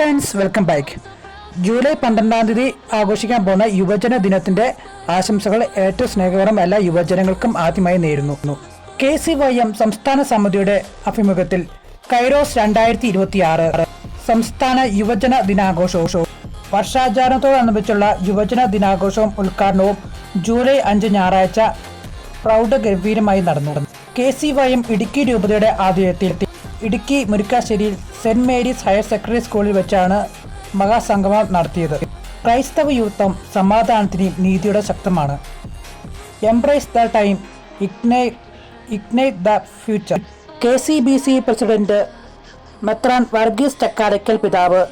Friends, welcome back. July 12 തീയതി ആഘോഷിക്കാൻ പോകുന്ന യുവജന ദിനത്തിന്റെ ആശംസകൾ ഏറ്റവും സ്നേഹകരം എല്ലാ യുവജനങ്ങൾക്കും ആദ്യമായി നേരുന്നു. KCYM സംസ്ഥാന സമിതിയുടെ ആഭിമുഖ്യത്തിൽ കൈറോസ് 2026 സംസ്ഥാന യുവജന ദിനാഘോഷവും വർഷാചരണത്തോടനുബന്ധിച്ചുള്ള യുവജന ദിനാഘോഷവും ഉദ്ഘാടനവും ജൂലൈ 5 ഞായറാഴ്ച പ്രൗഢഗംഭീരമായി നടന്നു. KCYM ഇടുക്കി രൂപതയുടെ ആതിഥ്യത്തിൽ ഇടുക്കി മുരിക്കാശ്ശേരിയിൽ സെന്റ് മേരീസ് ഹയർ സെക്കൻഡറി സ്കൂളിൽ വെച്ചാണ് മഹാസംഗമം നടത്തിയത്. ക്രൈസ്തവ യുവത്വം സമാധാനത്തിനും നീതിയുടെ ശക്തമാണ്. Embrace the time, ignite the future. KCBC president മെത്രാൻ വർഗീസ് ചക്കാലക്കൽ പിതാവ്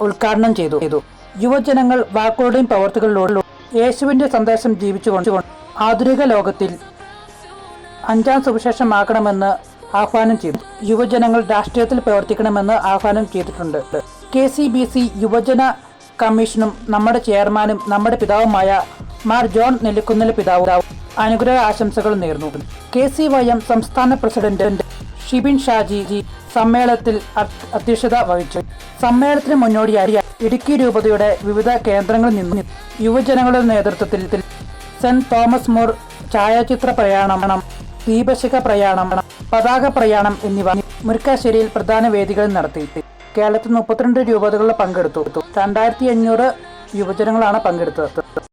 ഉദ്ഘാടനം ചെയ്തു. യുവജനങ്ങൾ വാക്കുകളുടെയും പ്രവർത്തികളിലൂടെ യേശുവിന്റെ സന്ദേശം ജീവിച്ചുകൊണ്ട് ആധുനിക ലോകത്തിൽ 5ാം സുവിശേഷമാക്കണമെന്ന് ആഹ്വാനം ചെയ്തു. യുവജനങ്ങൾ രാഷ്ട്രീയത്തിൽ പ്രവർത്തിക്കണമെന്ന് ആഹ്വാനം ചെയ്തിട്ടുണ്ട്. KCBC യുവജന കമ്മീഷനും നമ്മുടെ ചെയർമാനും നമ്മുടെ പിതാവുമായ മാർ ജോൺ നെല്ലിക്കുന്നിൽ പിതാവ് അനുഗ്രഹ ആശംസകൾ നേർന്നു. KCYM സംസ്ഥാന പ്രസിഡന്റ് ഷിബിൻ ഷാജി സമ്മേളനത്തിൽ അധ്യക്ഷത വഹിച്ചു. സമ്മേളനത്തിന് മുന്നോടിയായി ഇടുക്കി രൂപതയുടെ വിവിധ കേന്ദ്രങ്ങളിൽ നിന്നും യുവജനങ്ങളുടെ നേതൃത്വത്തിൽ സെന്റ് തോമസ് മോർ ഛായാചിത്ര പ്രയാണം, ദീപശിഖ പ്രയാണം, പതാക പ്രയാണം എന്നിവ മുരിക്കാശ്ശേരിയിൽ പ്രധാന വേദികളിൽ നടത്തി. കേരളത്തിൽ 32 രൂപതകളിൽ പങ്കെടുത്തു. 2500 യുവജനങ്ങളാണ് പങ്കെടുത്തത്.